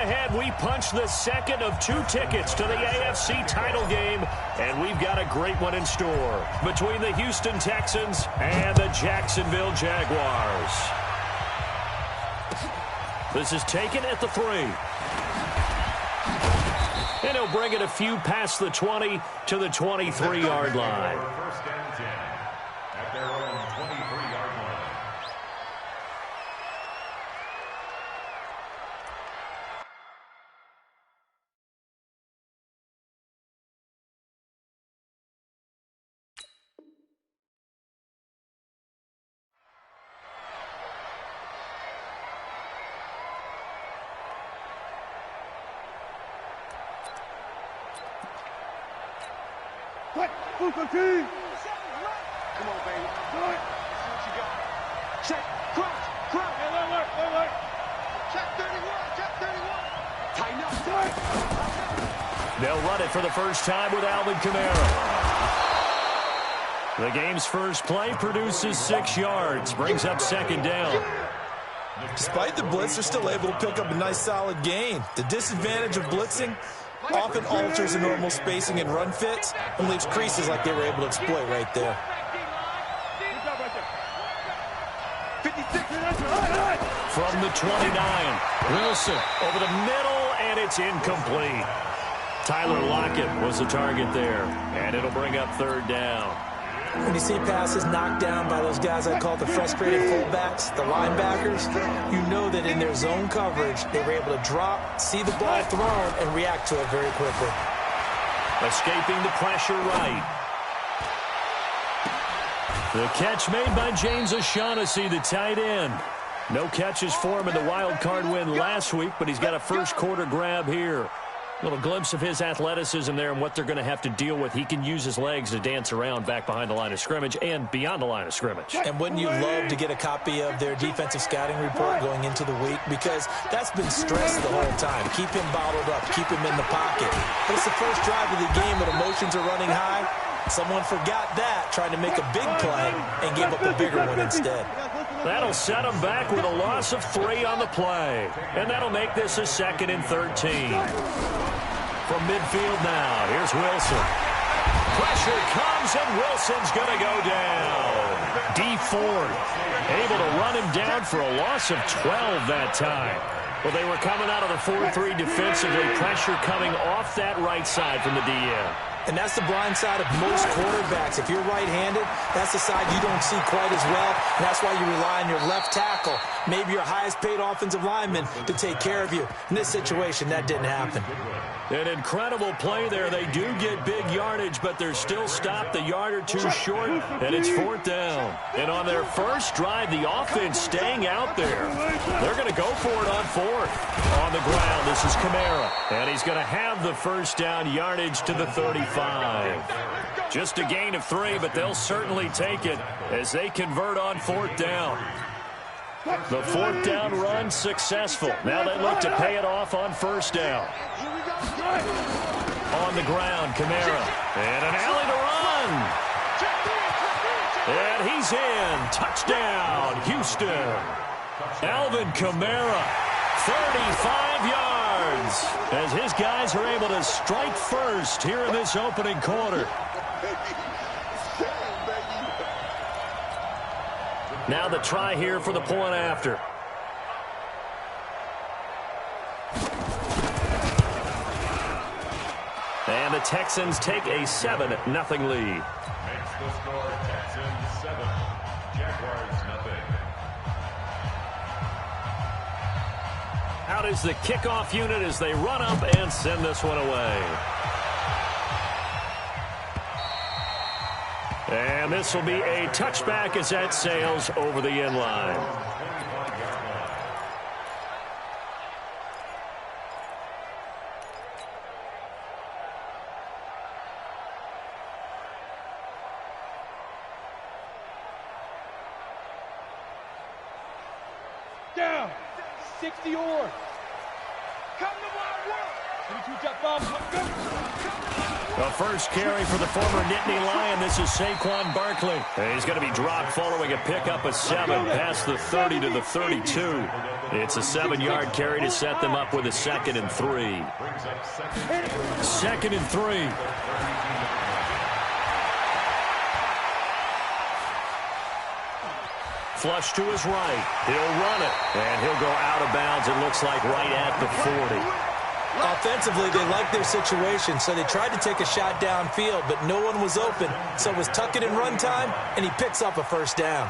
ahead, we punch the second of 2 tickets to the AFC title game, and we've got a great one in store between the Houston Texans and the Jacksonville Jaguars. This is taken at the 3. And he'll bring it a few past the 20 to the 23-yard line. First and 10 at their own 23-yard line. Come on, baby. Do it. See what you got. Check. Crouch. Alert. Check 31. Check 31. Tighten up. Do it. They'll run it for the first time with Alvin Kamara. The game's first play produces 6 yards, brings up 2nd down. Despite the blitz, they're still able to pick up a nice solid gain. The disadvantage of blitzing often alters the normal spacing and run fits and leaves creases like they were able to exploit right there. From the 29, Wilson over the middle, and it's incomplete. Tyler Lockett was the target there, and it'll bring up 3rd down. When you see passes knocked down by those guys I call the frustrated fullbacks, the linebackers, you know that in their zone coverage, they were able to drop, see the ball thrown, and react to it very quickly. Escaping the pressure right. The catch made by James O'Shaughnessy, the tight end. No catches for him in the wild card win last week, but he's got a first quarter grab here. A little glimpse of his athleticism there and what they're going to have to deal with. He can use his legs to dance around back behind the line of scrimmage and beyond the line of scrimmage. And wouldn't you love to get a copy of their defensive scouting report going into the week? Because that's been stressed the whole time. Keep him bottled up. Keep him in the pocket. But it's the first drive of the game when emotions are running high. Someone forgot that, trying to make a big play, and gave up a bigger one instead. That'll set him back with a loss of 3 on the play. And that'll make this a 2nd and 13. From midfield now, here's Wilson. Pressure comes, and Wilson's going to go down. D Ford able to run him down for a loss of 12 that time. Well, they were coming out of the 4-3 defensively. Pressure coming off that right side from the DM. And that's the blind side of most quarterbacks. If you're right-handed, that's the side you don't see quite as well. And that's why you rely on your left tackle, maybe your highest-paid offensive lineman, to take care of you. In this situation, that didn't happen. An incredible play there. They do get big yardage, but they're still stopped a yard or 2 short, and it's 4th down. And on their first drive, the offense staying out there. They're going to go for it on 4th. On the ground, this is Kamara, and he's going to have the first down yardage to the 35. Just a gain of 3, but they'll certainly take it as they convert on 4th down. The 4th down run successful. Now they look to pay it off on 1st down. On the ground, Kamara. And an alley to run. And he's in. Touchdown, Houston. Alvin Kamara, 35 yards. As his guys are able to strike first here in this opening quarter. Now the try here for the point after. And the Texans take a 7-0 lead. Makes the score Texans 7, Jaguars 0. Out is the kickoff unit as they run up and send this one away. And this will be a touchback as that sails over the end line. Down. 60 yards. Come to my work. 22 jump off. Go. Come to my work. The first carry for the former Nittany Lion. This is Saquon Barkley. He's going to be dropped following a pickup of 7 past the 30 to the 32. It's a 7-yard carry to set them up with a 2nd and 3. 2nd and 3. Flush to his right. He'll run it. And he'll go out of bounds, it looks like, right at the 40. Offensively, they liked their situation, so they tried to take a shot downfield, but no one was open. So it was tuck it in run time, and he picks up a first down.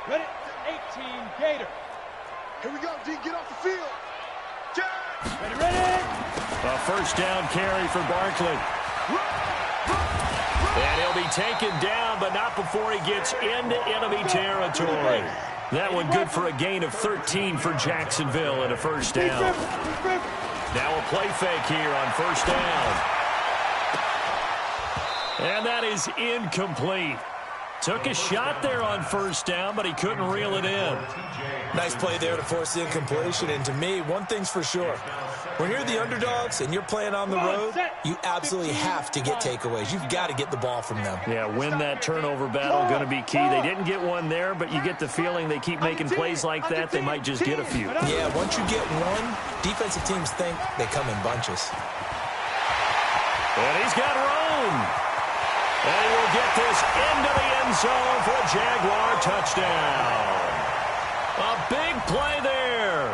Ready? 18, Gator. Here we go, D. Get off the field. Ready, ready. A first down carry for Barkley. And he'll be taken down, but not before he gets into enemy territory. That one good for a gain of 13 for Jacksonville and a first down. Now a play fake here on first down. And that is incomplete. Took a shot there on first down, but he couldn't reel it in. Nice play there to force the incompletion. And to me, one thing's for sure. When you're the underdogs and you're playing on the road, you absolutely have to get takeaways. You've got to get the ball from them. Yeah, win that turnover battle, going to be key. They didn't get one there, but you get the feeling they keep making plays like that, they might just get a few. Yeah, once you get one, defensive teams think they come in bunches. And he's got room. And he will get this into the end zone for a Jaguar touchdown. A big play there.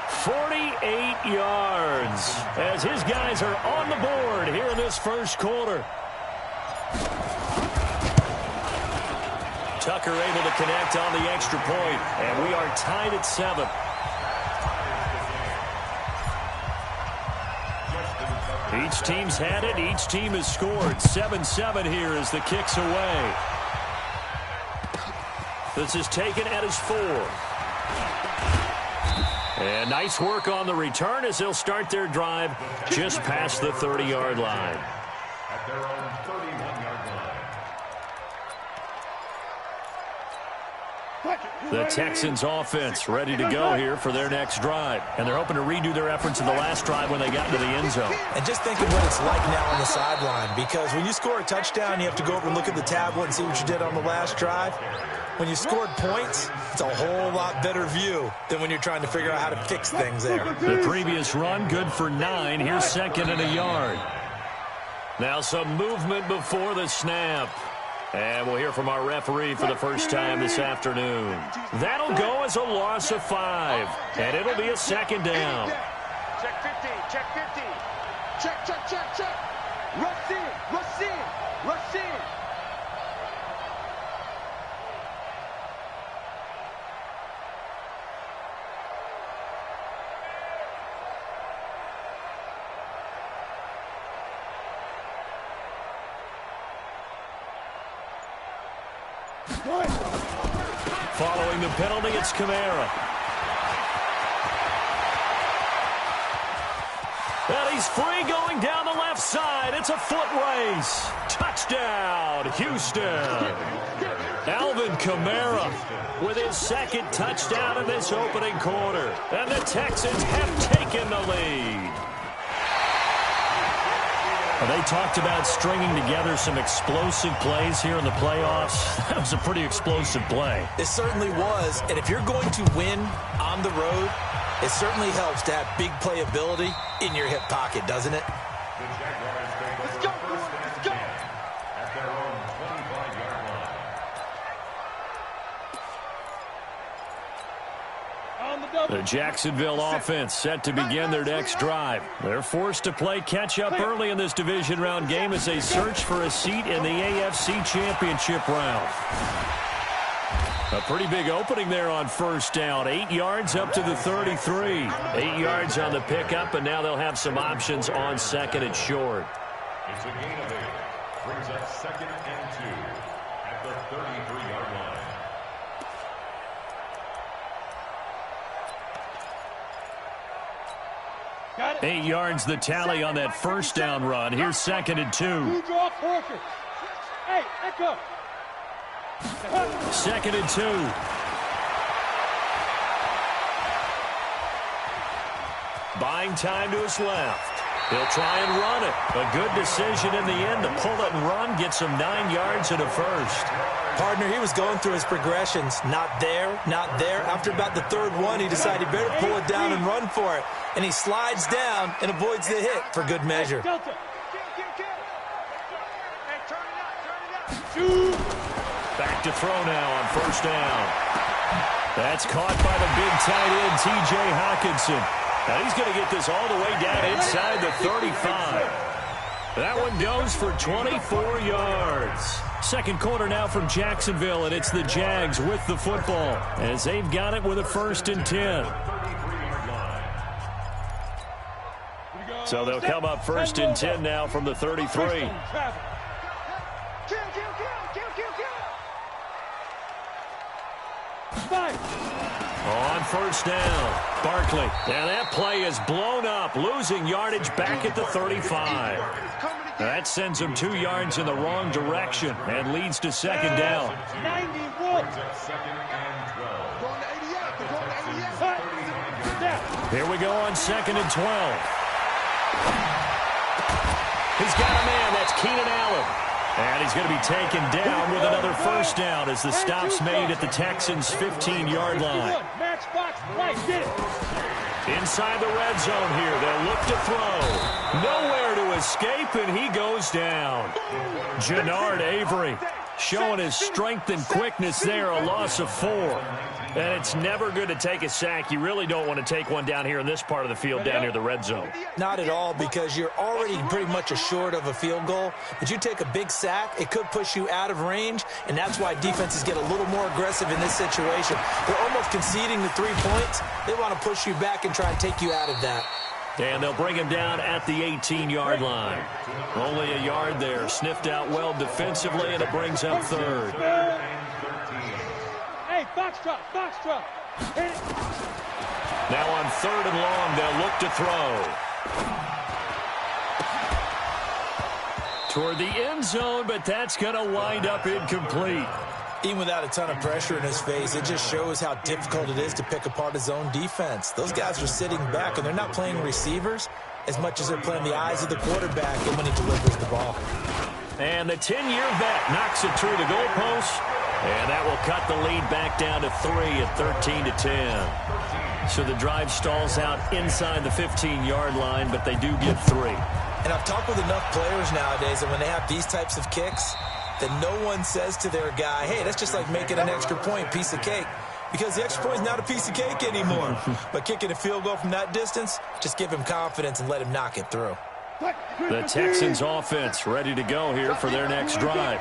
48 yards as his guys are on the board here in this first quarter. Tucker able to connect on the extra point, and we are tied at 7. Each team's had it. Each team has scored. 7-7 here as the kick's away. This is taken at his 4. And nice work on the return as they'll start their drive just past the 30-yard line. At their own 31-yard line. The Texans offense ready to go here for their next drive. And they're hoping to redo their efforts in the last drive when they got into the end zone. And just think of what it's like now on the sideline, because when you score a touchdown, you have to go over and look at the tablet and see what you did on the last drive. When you scored points, it's a whole lot better view than when you're trying to figure out how to fix things there. The previous run, good for 9. Here's 2nd and a yard. Now some movement before the snap. And we'll hear from our referee for the first time this afternoon. That'll go as a loss of 5. And it'll be a 2nd down. Check 50, check 50. Check, check, check, check. Rush in, rush in, rush in. Following the penalty, it's Kamara. And he's free going down the left side. It's a foot race. Touchdown, Houston. Alvin Kamara with his 2nd touchdown in this opening quarter. And the Texans have taken the lead. They talked about stringing together some explosive plays here in the playoffs. That was a pretty explosive play. It certainly was. And if you're going to win on the road, it certainly helps to have big playability in your hip pocket, doesn't it? The Jaguars take over first and 10 at their own 25-yard line. The Jacksonville offense set to begin their next drive. They're forced to play catch-up early in this division round game as they search for a seat in the AFC Championship round. A pretty big opening there on first down. 8 yards up to the 33. 8 yards on the pickup, and now they'll have some options on 2nd and short. It's a gain of 8. Brings up 2nd and 2 at the 33-yard line. 8 yards the tally on that first down run. Here's 2nd and 2. Draw closer. Hey, echo. 2nd and 2. buying time to his left. He'll try and run it. A good decision in the end to pull it and run, get some 9 yards and a first. Partner, he was going through his progressions. Not there, not there. After about the third one, he decided he better pull it down and run for it. And he slides down and avoids the hit for good measure. Back to throw now on first down. That's caught by the big tight end, T.J. Hockenson. Now he's going to get this all the way down inside the 35. That one goes for 24 yards. Second quarter now from Jacksonville, and it's the Jags with the football as they've got it with a 1st and 10. So they'll come up 1st and 10 now from the 33. On first down, Barkley. Now that play is blown up, losing yardage back at the 35. That sends him 2 yards in the wrong direction and leads to second down. Here we go on 2nd and 12. He's got a man. That's Keenan Allen. And he's going to be taken down with another first down as the stop's made at the Texans' 15-yard line. Inside the red zone here, they'll look to throw. Nowhere to escape, and he goes down. Jannard Avery showing his strength and quickness there, a loss of 4. And it's never good to take a sack. You really don't want to take one down here in this part of the field down near the red zone. Not at all, because you're already pretty much assured of a field goal. But you take a big sack, it could push you out of range, and that's why defenses get a little more aggressive in this situation. They're almost conceding the 3 points. They want to push you back and try and take you out of that. And they'll bring him down at the 18-yard line. Only a yard there. Sniffed out well defensively, and it brings up 3rd. Hey, box drop, box drop. Now on 3rd and long, they'll look to throw. Toward the end zone, but that's going to wind up incomplete. Even without a ton of pressure in his face, it just shows how difficult it is to pick apart his own defense. Those guys are sitting back, and they're not playing receivers as much as they're playing the eyes of the quarterback and when he delivers the ball. And the 10-year vet knocks it through the goalpost, and that will cut the lead back down to 3 at 13-10. So the drive stalls out inside the 15-yard line, but they do get 3. And I've talked with enough players nowadays that when they have these types of kicks, that no one says to their guy, hey, that's just like making an extra point, piece of cake. Because the extra point is not a piece of cake anymore. But kicking a field goal from that distance, just give him confidence and let him knock it through. The Texans offense ready to go here for their next drive.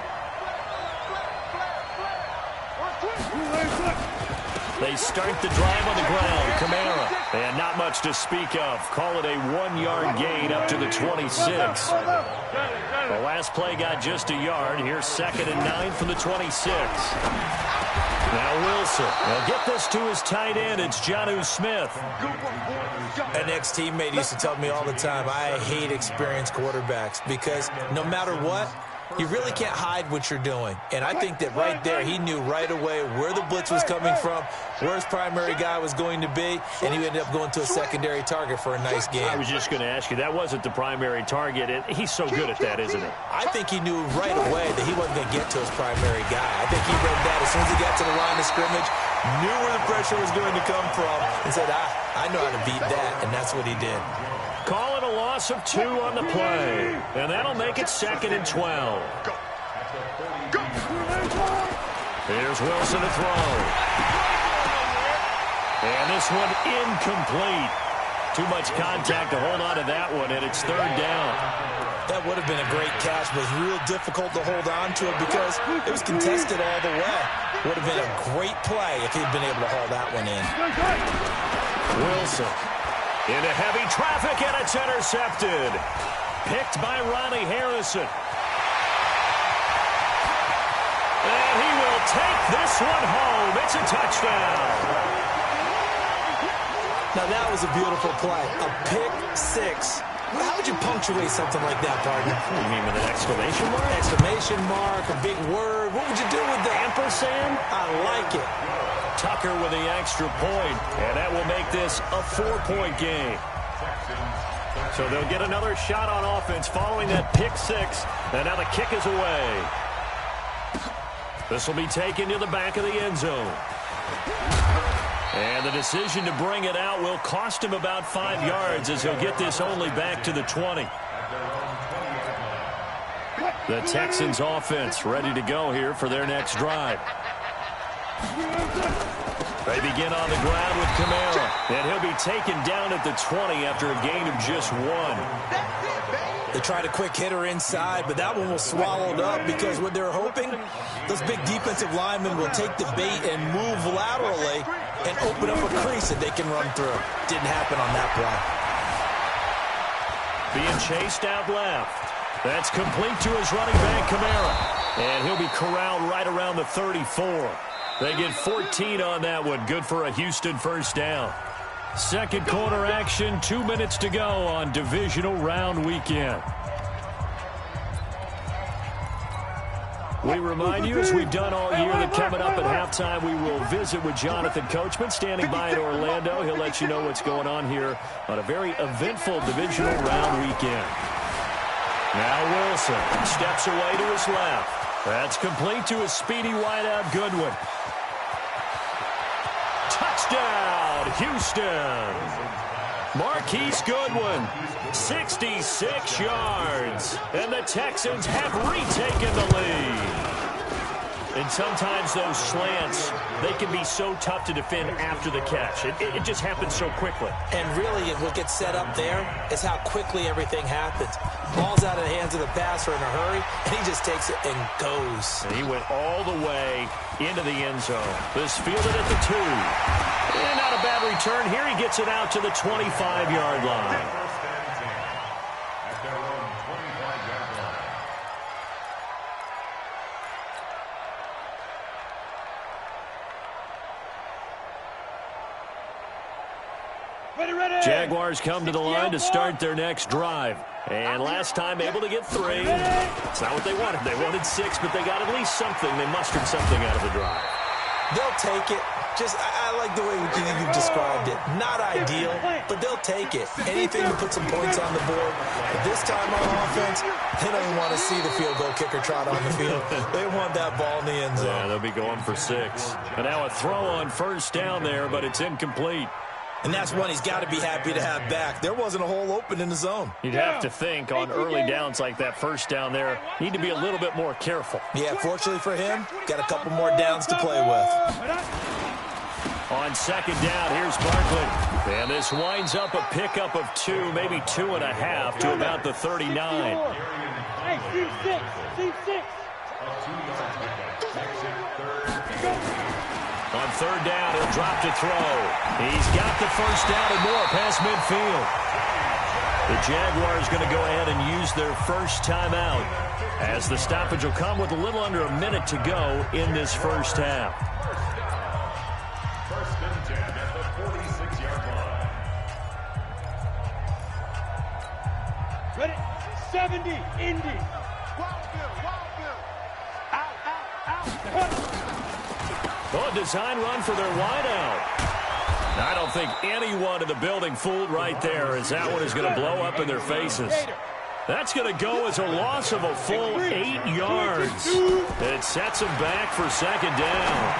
They start the drive on the ground. Kamara. And not much to speak of. Call it a 1-yard gain up to the 26. The last play got just a yard. Here's 2nd and 9 from the 26. Now Wilson. They'll get this to his tight end. It's Jonnu Smith. An ex-teammate used to tell me all the time, I hate experienced quarterbacks because no matter what, you really can't hide what you're doing. And I think that right there, he knew right away where the blitz was coming from, where his primary guy was going to be, and he ended up going to a secondary target for a nice game. I was just going to ask you, that wasn't the primary target. He's so good at that, isn't he? I think he knew right away that he wasn't going to get to his primary guy. I think he read that as soon as he got to the line of scrimmage, knew where the pressure was going to come from, and said, I know how to beat that, and that's what he did. Call it a loss of 2 on the play. And that'll make it 2nd and 12. Here's Wilson to throw. And this one incomplete. Too much contact to hold on to that one, and it's 3rd down. That would have been a great catch, but it was real difficult to hold on to it because it was contested all the way. Would have been a great play if he'd been able to haul that one in. Wilson into heavy traffic, and it's intercepted. Picked by Ronnie Harrison. And he will take this one home. It's a touchdown. Now, that was a beautiful play. A pick 6. How would you punctuate something like that, partner? What do you mean, with an exclamation mark? Exclamation mark, a big word. What would you do with that? Ampersand? I like it. Tucker with the extra point, and that will make this a 4-point game. So they'll get another shot on offense following that pick six. And now the kick is away. This will be taken to the back of the end zone. And the decision to bring it out will cost him about 5 yards as he'll get this only back to the 20. The Texans offense ready to go here for their next drive. They begin on the ground with Kamara, and he'll be taken down at the 20 after a gain of just 1. They tried a quick hitter inside, but that one was swallowed up because what they're hoping, those big defensive linemen will take the bait and move laterally and open up a crease that they can run through. Didn't happen on that play. Being chased out left. That's complete to his running back, Kamara. And he'll be corralled right around the 34. They get 14 on that one. Good for a Houston first down. Second quarter action, 2 minutes to go on divisional round weekend. We remind you, as we've done all year, that coming up at halftime, we will visit with Jonathan Coachman standing by in Orlando. He'll let you know what's going on here on a very eventful divisional round weekend. Now Wilson steps away to his left. That's complete to his speedy wideout, Goodwin. Touchdown, Houston. Marquise Goodwin, 66 yards. And the Texans have retaken the lead. And sometimes those slants, they can be so tough to defend after the catch. It just happens so quickly. And really, what gets set up there is how quickly everything happens. Ball's out of the hands of the passer in a hurry, and he just takes it and goes. And he went all the way into the end zone. This fielded at the 2. And not a bad return here. He gets it out to the 25-yard line. Jaguars come to the line to start their next drive. And last time able to get 3. It's not what they wanted. They wanted 6, but they got at least something. They mustered something out of the drive. They'll take it. I like the way you've described it. Not ideal, but they'll take it. Anything to put some points on the board. But this time on offense, they don't want to see the field goal kicker trot on the field. They want that ball in the end zone. Yeah, they'll be going for 6. And now a throw on first down there, but it's incomplete. And that's one he's got to be happy to have back. There wasn't a hole open in the zone. You'd have to think on early downs like that first down there, need to be a little bit more careful. Yeah, fortunately for him, got a couple more downs to play with. On second down, here's Barkley. And this winds up a pickup of 2, maybe 2.5 to about the 39. Hey, C6. On third down, he'll drop to throw. He's got the first down and more past midfield. The Jaguars going to go ahead and use their first timeout as the stoppage will come with a little under a minute to go in this first half. First and 10 at the 46-yard line. Ready? 70, Indy. Out. Oh, a design run for their wideout. I don't think anyone in the building fooled right there, as that one is going to blow up in their faces. That's going to go as a loss of a full 8 yards. It sets them back for second down.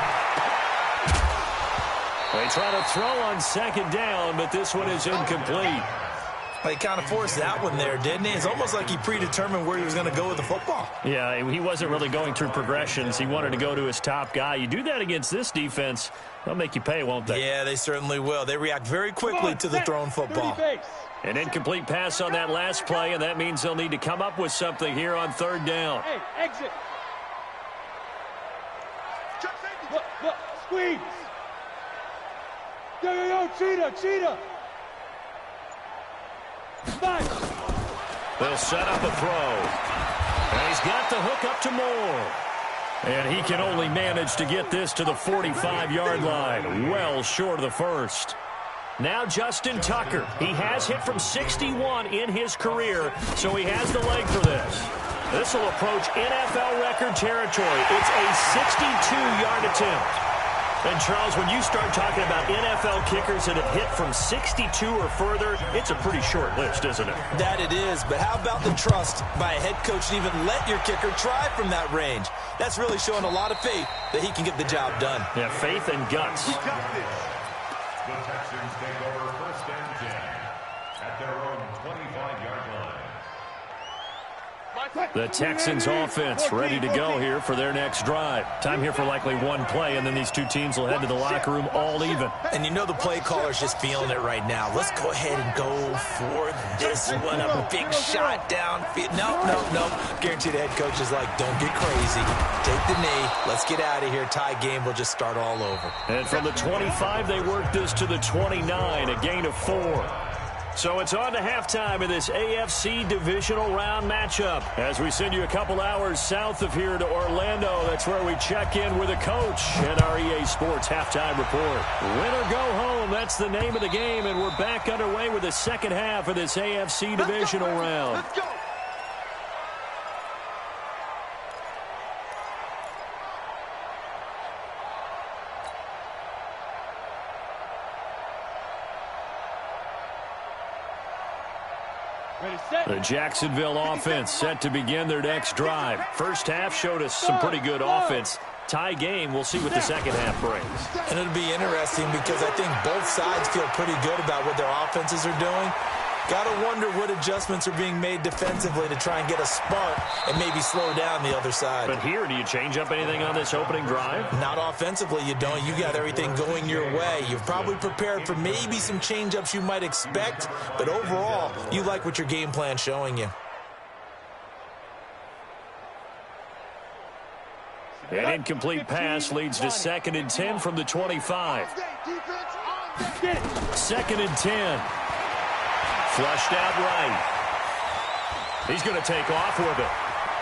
They try to throw on second down, but this one is incomplete. He kind of forced that one there, didn't he? It's almost like he predetermined where he was going to go with the football. Yeah, he wasn't really going through progressions. He wanted to go to his top guy. You do that against this defense, they'll make you pay, won't they? Yeah, they certainly will. They react very quickly to the thrown football. An incomplete pass on that last play, and that means they'll need to come up with something here on third down. Hey, exit. Look, squeeze. Yo, cheetah. They'll set up a throw. And he's got the hook up to Moore. And he can only manage to get this to the 45-yard line, well short of the first. Now Justin Tucker. He has hit from 61 in his career, so he has the leg for this. This will approach NFL record territory. It's a 62-yard attempt. And, Charles, when you start talking about NFL kickers that have hit from 62 or further, it's a pretty short list, isn't it? That it is, but how about the trust by a head coach to even let your kicker try from that range? That's really showing a lot of faith that he can get the job done. Yeah, faith and guts. The Texans take over 1st and 10 at their own 25-yard line. The Texans offense ready to go here for their next drive. Time here for likely one play, and then these two teams will head to the locker room all even. And you know the play caller's just feeling it right now. Let's go ahead and go for this one. A big shot downfield. No. Guarantee the head coach is like, don't get crazy. Take the knee. Let's get out of here. Tie game will just start all over. And from the 25, they work this to the 29, a gain of 4. So it's on to halftime in this AFC divisional round matchup. As we send you a couple hours south of here to Orlando, that's where we check in with a coach and our EA Sports halftime report. Win or go home, that's the name of the game, and we're back underway with the second half of this AFC divisional round. Let's go. The Jacksonville offense set to begin their next drive. First half showed us some pretty good offense. Tie game, we'll see what the second half brings. And it'll be interesting because I think both sides feel pretty good about what their offenses are doing. Got to wonder what adjustments are being made defensively to try and get a spark and maybe slow down the other side. But here, do you change up anything on this opening drive? Not offensively, you don't. You got everything going your way. You've probably prepared for maybe some change-ups you might expect, but overall, you like what your game plan's showing you. An incomplete pass leads to 2nd and 10 from the 25. 2nd and 10. Flushed out right. He's going to take off with it.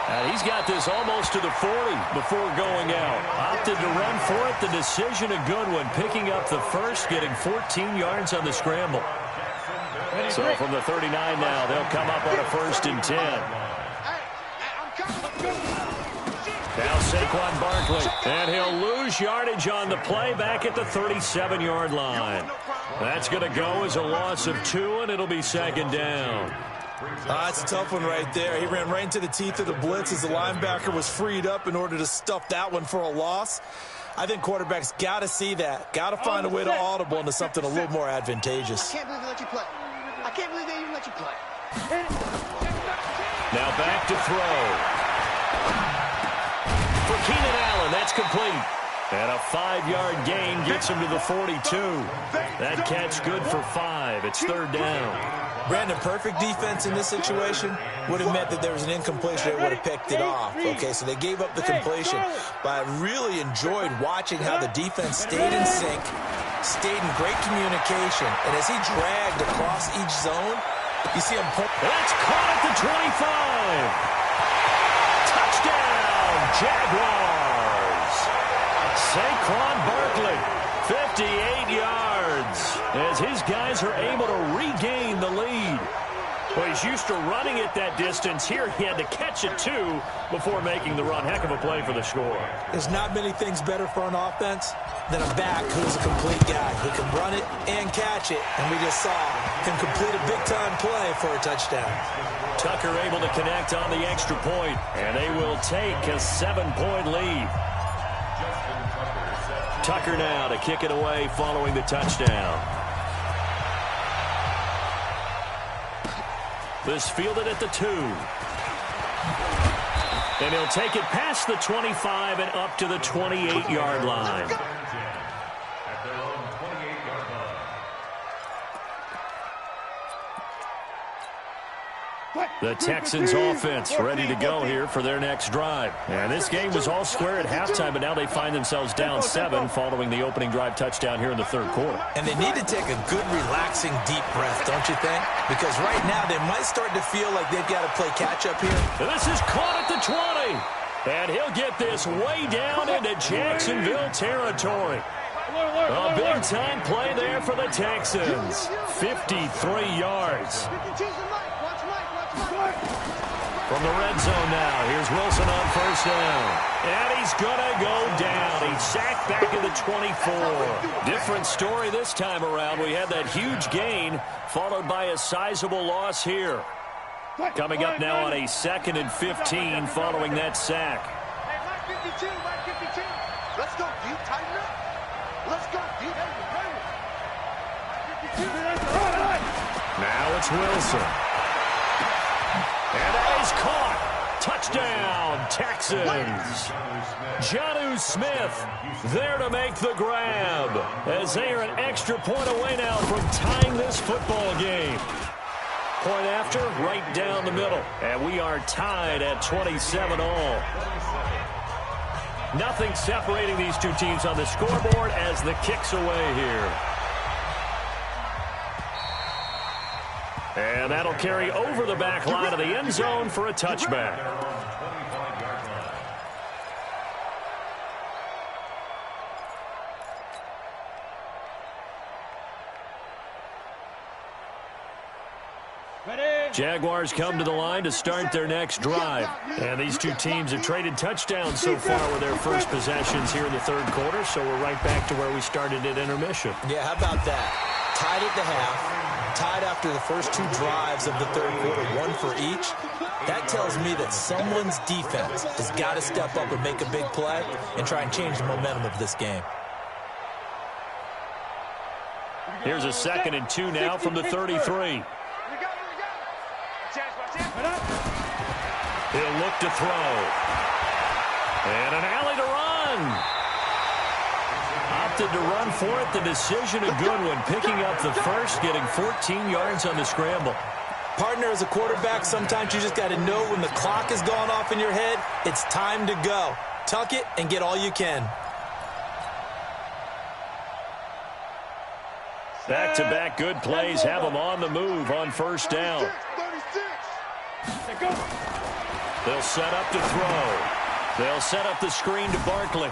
And he's got this almost to the 40 before going out. Opted to run for it. The decision a good one. Picking up the first, getting 14 yards on the scramble. So from the 39 now, they'll come up on a 1st and 10. Now Saquon Barkley, and he'll lose yardage on the play back at the 37-yard line. That's going to go as a loss of 2, and it'll be 2nd down. That's a tough one right there. He ran right into the teeth of the blitz as the linebacker was freed up in order to stuff that one for a loss. I think quarterbacks got to see that. Got to find a way to audible into something a little more advantageous. I can't believe they let you play. I can't believe they even let you play. Now back to throw. For Keenan Allen, that's complete. And a 5-yard gain gets him to the 42. That catch good for 5. It's 3rd down. Brandon, perfect defense in this situation would have meant that there was an incompletion. They would have picked it off. Okay, so they gave up the completion. But I really enjoyed watching how the defense stayed in sync, stayed in great communication. And as he dragged across each zone, you see him pull. That's caught at the 25. Touchdown, Jaguars. Saquon Barkley, 58 yards, as his guys are able to regain the lead. Well, he's used to running it that distance. Here he had to catch it, too, before making the run. Heck of a play for the score. There's not many things better for an offense than a back who's a complete guy, who can run it and catch it. And we just saw him complete a big-time play for a touchdown. Tucker able to connect on the extra point, and they will take a 7-point lead. Tucker now to kick it away following the touchdown. This fielded at the 2. And he'll take it past the 25 and up to the 28-yard line. The Texans offense ready to go here for their next drive. And this game was all square at halftime, but now they find themselves down 7 following the opening drive touchdown here in the 3rd quarter. And they need to take a good, relaxing, deep breath, don't you think? Because right now they might start to feel like they've got to play catch-up here. And this is caught at the 20. And he'll get this way down into Jacksonville territory. A big-time play there for the Texans. 53 yards. From the red zone now, here's Wilson on first down. And he's going to go down. He's sacked back at the 24. Different story this time around. We had that huge gain, followed by a sizable loss here. Coming up now on a 2nd and 15 following that sack. Hey, Mike 52, Mike 52. Let's go deep, tighten up. Let's go deep. Now it's Wilson. And that is caught. Touchdown, Texans. Jonnu Smith there to make the grab, as they are an extra point away now from tying this football game. Point after, right down the middle. And we are tied at 27 all. Nothing separating these two teams on the scoreboard as the kick's away here. And that'll carry over the back line of the end zone for a touchback. Jaguars come to the line to start their next drive. And these two teams have traded touchdowns so far with their first possessions here in the third quarter, so we're right back to where we started at intermission. Yeah, how about that? Tied at the half, tied after the first two drives of the third quarter, one for each. That tells me that someone's defense has got to step up and make a big play and try and change the momentum of this game. Here's a 2nd and 2 now from the 33. He'll look to throw. And an alley to run. Opted to run for it. The decision a good one. Picking up the first, getting 14 yards on the scramble. Partner, as a quarterback, sometimes you just got to know when the clock has gone off in your head, it's time to go. Tuck it and get all you can. Back-to-back good plays have them on the move on first down. They'll set up to throw. They'll set up the screen to Barkley.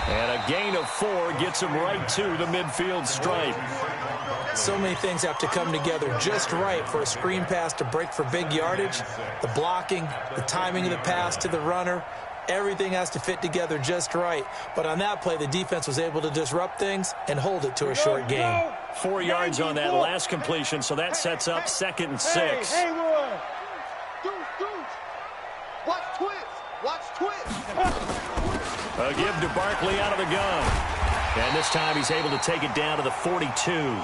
And a gain of 4 gets him right to the midfield stripe. So many things have to come together just right for a screen pass to break for big yardage. The blocking, the timing of the pass to the runner, everything has to fit together just right. But on that play, the defense was able to disrupt things and hold it to a short gain. 4 yards on that last completion, so that sets up 2nd and 6. Hey, watch twist. Watch twist. A give to Barkley out of the gun. And this time he's able to take it down to the 42.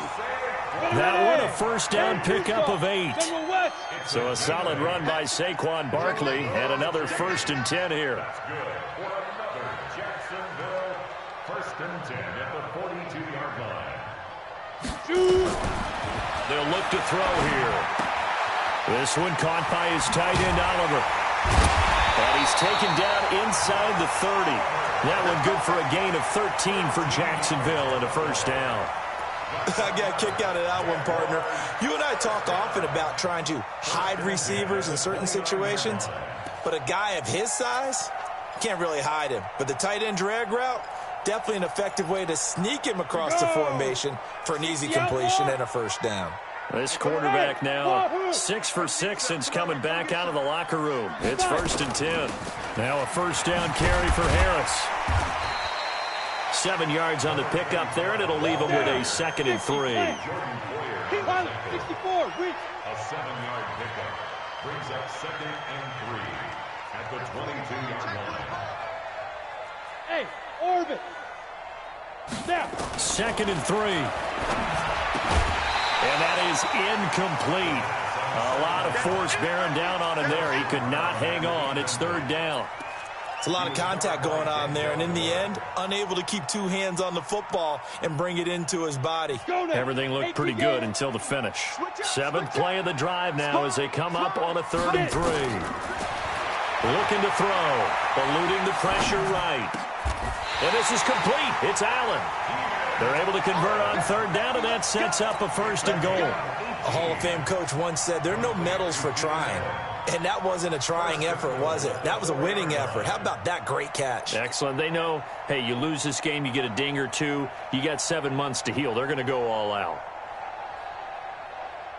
That one a first down pickup of 8. So a solid run by Saquon Barkley and another 1st and 10 here. Jacksonville, 1st and 10 at the 42-yard line. They'll look to throw here. This one caught by his tight end, Oliver. And he's taken down inside the 30. That one good for a gain of 13 for Jacksonville and a first down. I got a kick out of that one, partner. You and I talk often about trying to hide receivers in certain situations, but a guy of his size, can't really hide him. But the tight end drag route, definitely an effective way to sneak him across the formation for an easy completion and a first down. This quarterback now 6 for 6 since coming back out of the locker room. It's 1st and 10. Now a first down carry for Harris. 7 yards on the pickup there, and it'll leave him with a 2nd and 3. 64. A 7-yard pickup brings up 2nd and 3 at the 22-yard line. Hey, orbit. Now. 2nd and 3. And that is incomplete. A lot of force bearing down on him there. He could not hang on. It's 3rd down. It's a lot of contact going on there, and in the end, unable to keep 2 hands on the football and bring it into his body. Everything looked pretty good until the finish. 7th play of the drive now as they come up on a 3rd and 3. Looking to throw, eluding the pressure right. And this is complete. It's Allen. They're able to convert on 3rd down, and that sets up a 1st and goal. A Hall of Fame coach once said, there are no medals for trying. And that wasn't a trying effort, was it? That was a winning effort. How about that great catch? Excellent. They know, hey, you lose this game, you get a ding or 2. You got 7 months to heal. They're going to go all out.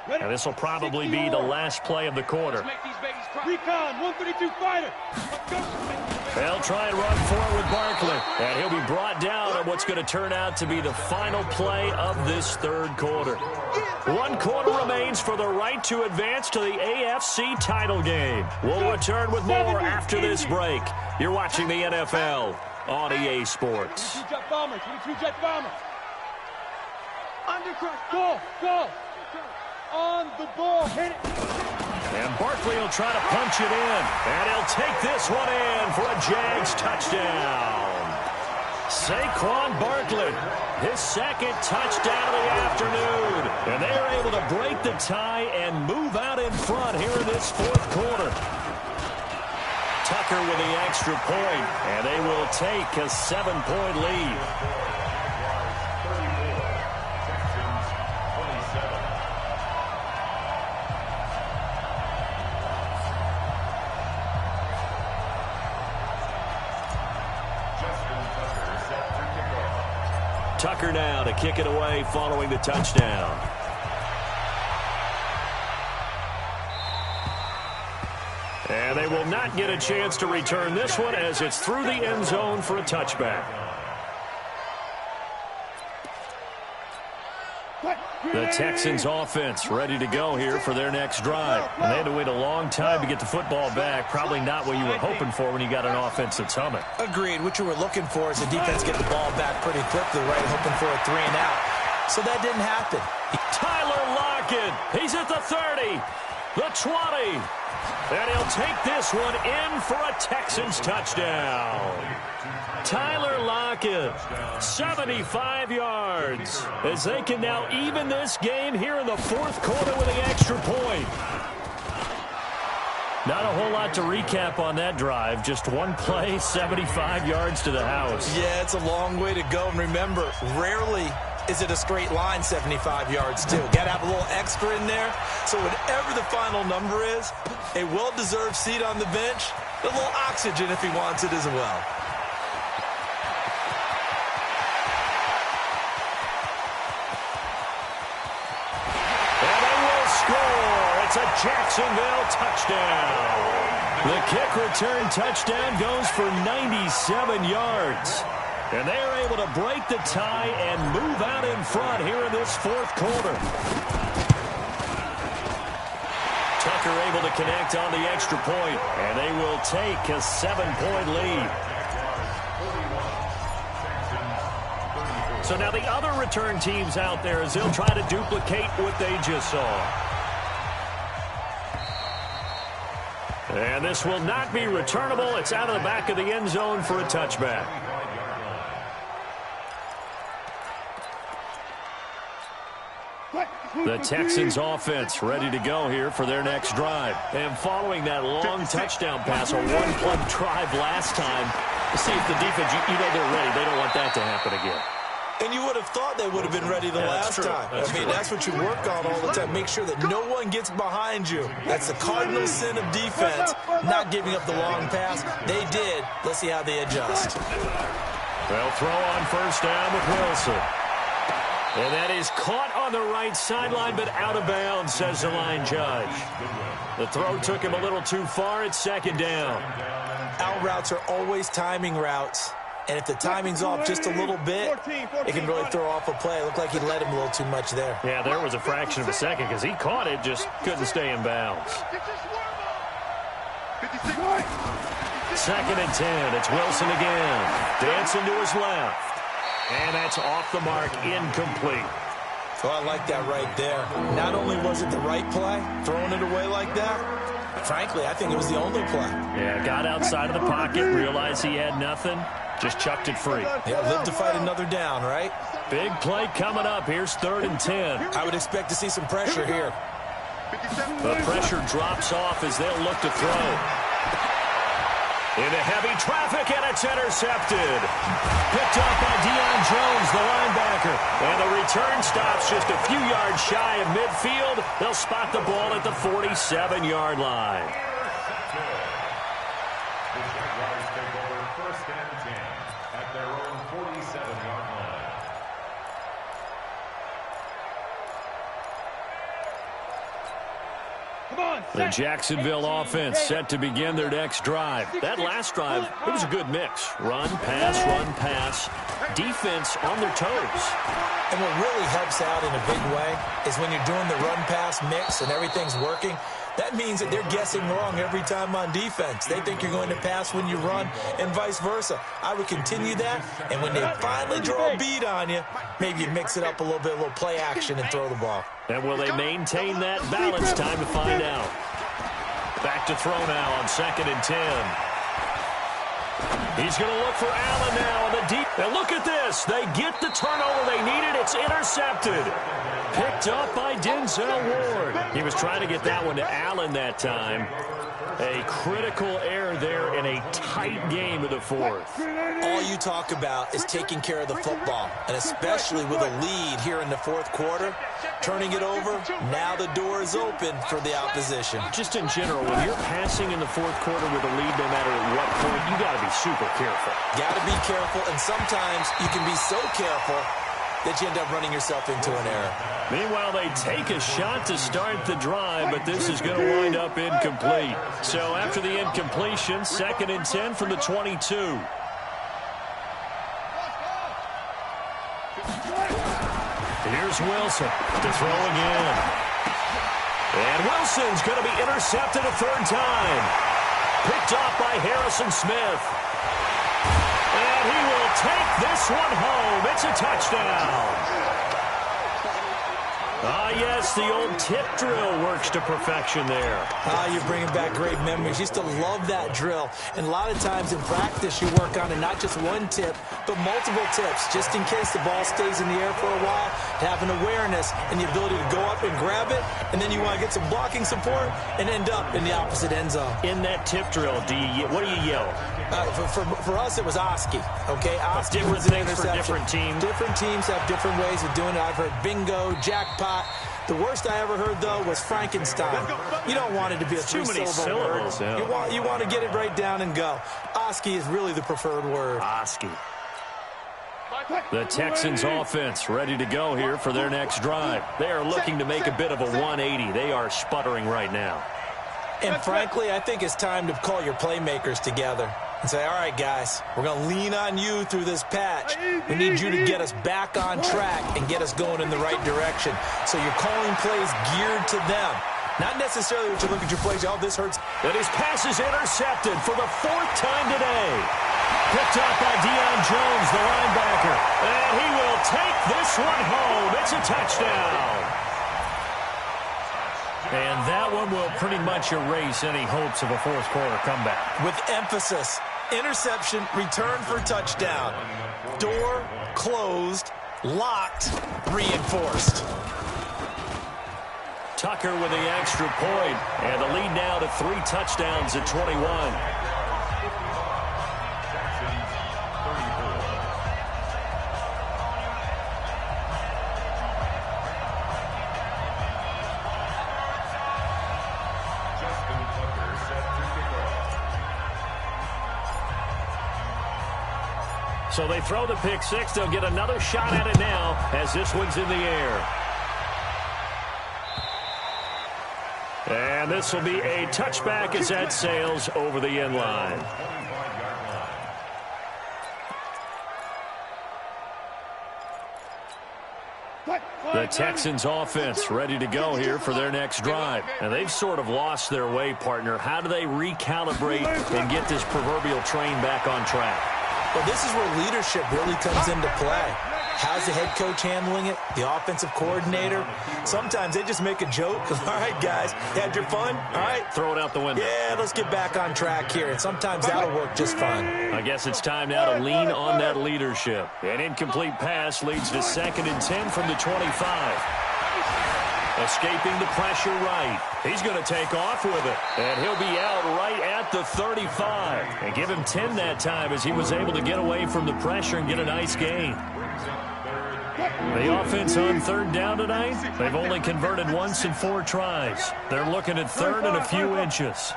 And this will probably be the last play of the quarter. Recon, 132 fighter. They'll try and run forward with Barkley. And he'll be brought down on what's going to turn out to be the final play of this third quarter. 1 quarter remains for the right to advance to the AFC title game. We'll return with more after this break. You're watching the NFL on EA Sports. 22 jet bombers, 22 jet bombers. Undercrush, go. On the ball, hit it. And Barkley will try to punch it in. And he'll take this one in for a Jags touchdown. Saquon Barkley, his second touchdown of the afternoon. And they are able to break the tie and move out in front here in this fourth quarter. Tucker with the extra point, and they will take a 7-point lead. Tucker now to kick it away following the touchdown. And they will not get a chance to return this one as it's through the end zone for a touchback. The Texans offense ready to go here for their next drive. And they had to wait a long time to get the football back. Probably not what you were hoping for when you got an offense that's humming. Agreed. What you were looking for is the defense get the ball back pretty quickly, right? Hoping for a 3 and out. So that didn't happen. Tyler Lockett. He's at the 30, the 20. And he'll take this one in for a Texans touchdown. Tyler Lockett, 75 yards, as they can now even this game here in the fourth quarter with the extra point. Not a whole lot to recap on that drive. Just one play, 75 yards to the house. Yeah, it's a long way to go. And remember, rarely is it a straight line 75 yards, too. Got to have a little extra in there. So whatever the final number is, a well-deserved seat on the bench, a little oxygen if he wants it as well. And they will score. It's a Jacksonville touchdown. The kick return touchdown goes for 97 yards. And they are able to break the tie and move out in front here in this fourth quarter. Tucker able to connect on the extra point, and they will take a 7-point lead. So now the other return teams out there as they'll try to duplicate what they just saw. And this will not be returnable. It's out of the back of the end zone for a touchback. The Texans offense ready to go here for their next drive. And following that long touchdown pass, a one-play drive last time, to see if the defense, you know they're ready. They don't want that to happen again. And you would have thought they would have been ready the last time. That's what you work on all the time. Make sure that no one gets behind you. That's the cardinal sin of defense, not giving up the long pass. They did. Let's see how they adjust. They'll throw on first down with Wilson. And that is caught on the right sideline, but out of bounds, says the line judge. The throw took him a little too far. It's second down. Out routes are always timing routes. And if the timing's off just a little bit, it can really throw off a play. It looked like he let him a little too much there. Yeah, there was a fraction of a second because he caught it, just couldn't stay in bounds. Second and 10. It's Wilson again. Dancing to his left. And that's off the mark, incomplete. Oh, I like that right there. Not only was it the right play, throwing it away like that, frankly, I think it was the only play. Yeah, got outside of the pocket, realized he had nothing, just chucked it free. Yeah, live to fight another down, right? Big play coming up. Here's third and 10. I would expect to see some pressure here. The pressure drops off as they'll look to throw. Into heavy traffic, and it's intercepted. Picked up by Deion Jones, the linebacker. And the return stops just a few yards shy of midfield. They'll spot the ball at the 47-yard line. The Jaguars take over first and 10 at their own 47-yard line. The Jacksonville offense set to begin their next drive. That last drive, it was a good mix. Run, pass, defense on their toes. And what really helps out in a big way is when you're doing the run-pass mix and everything's working, that means that they're guessing wrong every time on defense. They think you're going to pass when you run and vice versa. I would continue that, and when they finally draw a beat on you, maybe you mix it up a little bit, a little play action and throw the ball. And will they maintain that balance? Time to find out. Back to throw now on 2nd and 10. He's going to look for Allen now on the deep. And look at this. They get the turnover they needed. It's intercepted. Picked up by Denzel Ward. He was trying to get that one to Allen that time. A critical error there in a tight game of the fourth. All you talk about is taking care of the football, and especially with a lead here in the fourth quarter, turning it over, now the door is open for the opposition. Just in general, when you're passing in the fourth quarter with a lead, no matter at what point, you got to be super careful. Got to be careful, and sometimes you can be so careful that you end up running yourself into an error. Meanwhile, they take a shot to start the drive, but this is going to wind up incomplete. So after the incompletion, 2nd and 10 from the 22. Here's Wilson to throw again. And Wilson's going to be intercepted a third time. Picked off by Harrison Smith. And he will take this one home. It's a touchdown. Yes, the old tip drill works to perfection there. You're bringing back great memories. Used to love that drill. And a lot of times in practice, you work on it, not just one tip, but multiple tips, just in case the ball stays in the air for a while, to have an awareness and the ability to go up and grab it, and then you want to get some blocking support and end up in the opposite end zone. In that tip drill, what do you yell? For us, it was Oski. Okay, Oski different was an things for interception. different teams. Different teams have different ways of doing it. I've heard bingo, jackpot. The worst I ever heard, though, was Frankenstein. You don't want it to be a three-syllable word. Yeah. You want to get it right down and go. Oski is really the preferred word. Oski. The Texans offense ready to go here for their next drive. They are looking to make a bit of a 180. They are sputtering right now. And frankly, I think it's time to call your playmakers together and say, all right, guys, we're going to lean on you through this patch. We need you to get us back on track and get us going in the right direction. So you're calling plays geared to them. Not necessarily what you look at your plays, oh, this hurts. And his pass is intercepted for the fourth time today. Picked up by Deion Jones, the linebacker. And he will take this one home. It's a touchdown. And that one will pretty much erase any hopes of a fourth quarter comeback. With emphasis, interception, return for touchdown. Door closed, locked, reinforced. Tucker with the extra point, and the lead now to 3 touchdowns at 21. So they throw the pick six. They'll get another shot at it now as this one's in the air. And this will be a touchback as that sails over the end line. The Texans offense ready to go here for their next drive. And they've sort of lost their way, partner. How do they recalibrate and get this proverbial train back on track? Well, this is where leadership really comes into play. How's the head coach handling it? The offensive coordinator? Sometimes they just make a joke. All right, guys, you had your fun? All right. Throw it out the window. Yeah, let's get back on track here. And sometimes that'll work just fine. I guess it's time now to lean on that leadership. An incomplete pass leads to 2nd and 10 from the 25. Escaping the pressure right. He's going to take off with it. And he'll be out right at the 35. And give him 10 that time as he was able to get away from the pressure and get a nice gain. The offense on third down tonight, they've only converted once in 4 tries. They're looking at third and a few inches.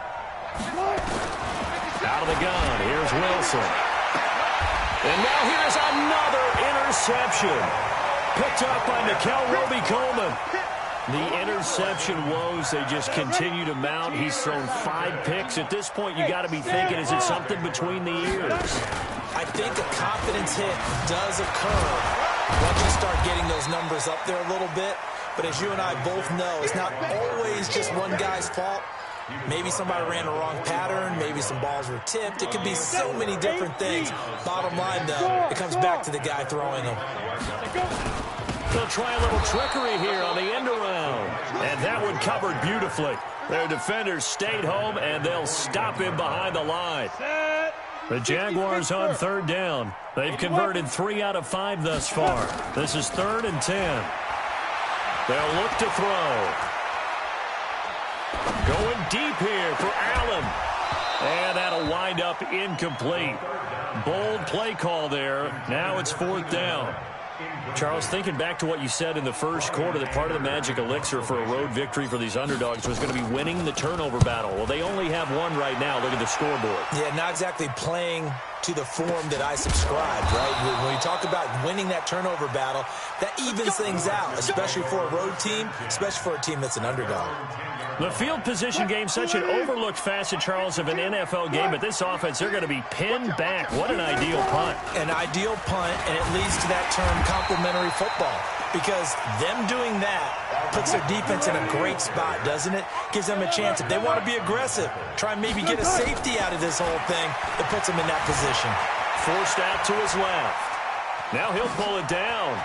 Out of the gun, here's Wilson. And now here's another interception. Picked up by Nickel Roby-Coleman. The interception woes, they just continue to mount. He's thrown 5 picks. At this point, you got to be thinking, is it something between the ears? I think a confidence hit does occur once you start getting those numbers up there a little bit. But as you and I both know, it's not always just one guy's fault. Maybe somebody ran a wrong pattern. Maybe some balls were tipped. It could be so many different things. Bottom line, though, it comes back to the guy throwing them. They'll try a little trickery here on the end around. And that one covered beautifully. Their defenders stayed home, and they'll stop him behind the line. The Jaguars on 3rd down. They've converted 3 out of 5 thus far. This is 3rd and 10. They'll look to throw. Going deep here for Allen. And that'll wind up incomplete. Bold play call there. Now it's 4th down. Charles, thinking back to what you said in the first quarter, that part of the magic elixir for a road victory for these underdogs was going to be winning the turnover battle. Well, they only have one right now. Look at the scoreboard. Yeah, not exactly playing to the form that I subscribed, right? When you talk about winning that turnover battle, that evens things out, especially for a road team, especially for a team that's an underdog. The field position game, such an overlooked facet, Charles, of an NFL game, but this offense, they're going to be pinned back. What an ideal punt. An ideal punt, and it leads to that term complementary football, because them doing that puts their defense in a great spot, doesn't it? Gives them a chance. If they want to be aggressive, try and maybe get a safety out of this whole thing, it puts them in that position. Forced out to his left. Now he'll pull it down.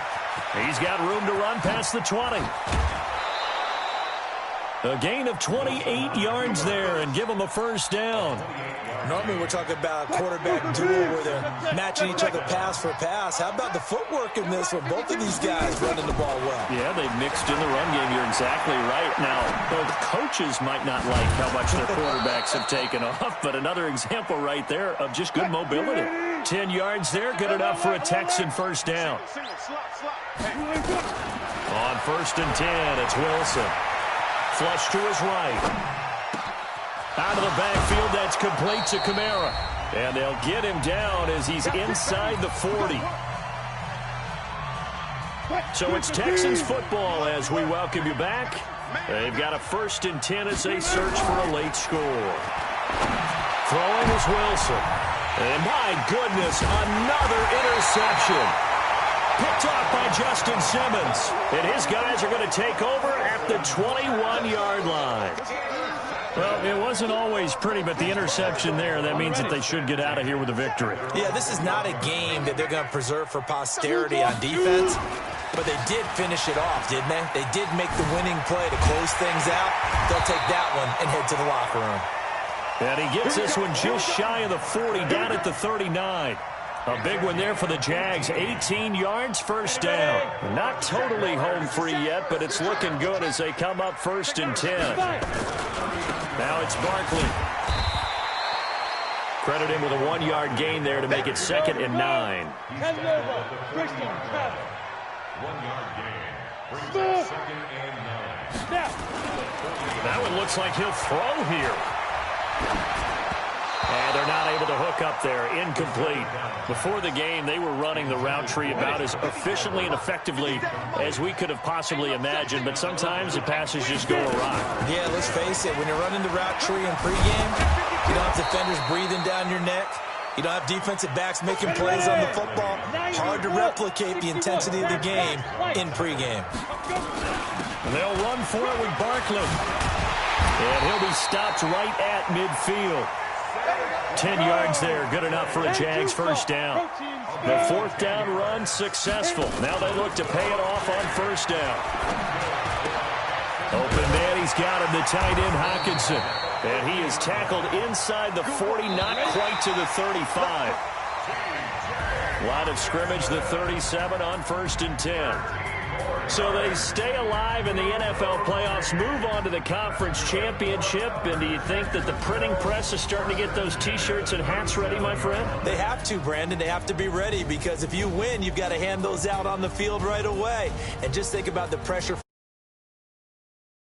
He's got room to run past the 20. A gain of 28 yards there and give them a 1st down. Normally we're talking about a quarterback duel where they're matching each other pass for pass. How about the footwork in this one? Both of these guys running the ball well. Yeah, they've mixed in the run game. You're exactly right. Now, both coaches might not like how much their quarterbacks have taken off, but another example right there of just good mobility. 10 yards there, good enough for a Texan 1st down. On 1st and 10, it's Wilson. Flush to his right. Out of the backfield, that's complete to Kamara. And they'll get him down as he's inside the 40. So it's Texans football as we welcome you back. They've got a 1st and 10 as they search for a late score. Throwing is Wilson. And my goodness, another interception. Picked off by Justin Simmons. And his guys are going to take over at the 21-yard line. Well, it wasn't always pretty, but the interception there, that means that they should get out of here with a victory. Yeah, this is not a game that they're going to preserve for posterity on defense, but they did finish it off, didn't they? They did make the winning play to close things out. They'll take that one and head to the locker room. And he gets this one just shy of the 40, down at the 39. A big one there for the Jags. 18 yards, 1st down. Not totally home free yet, but it's looking good as they come up 1st and 10. Now it's Barkley. Credit him with a 1-yard gain there to make it 2nd and 9. 1-yard gain. Brings up 2nd and 9. That one looks like he'll throw here. And they're not able to hook up there. Incomplete. Before the game, they were running the route tree about as efficiently and effectively as we could have possibly imagined, but sometimes the passes just go awry. Yeah, let's face it. When you're running the route tree in pregame, you don't have defenders breathing down your neck. You don't have defensive backs making plays on the football. Hard to replicate the intensity of the game in pregame. They'll run for it with Barkley. And he'll be stopped right at midfield. 10 yards there, good enough for a Jags 1st down. The 4th down run successful. Now they look to pay it off on 1st down. Open man, he's got him, the tight end Hockenson. And he is tackled inside the 40, not quite to the 35. Line of scrimmage, the 37 on 1st and 10. So they stay alive in the NFL playoffs, move on to the conference championship. And do you think that the printing press is starting to get those T-shirts and hats ready, my friend? They have to, Brandon. They have to be ready because if you win, you've got to hand those out on the field right away. And just think about the pressure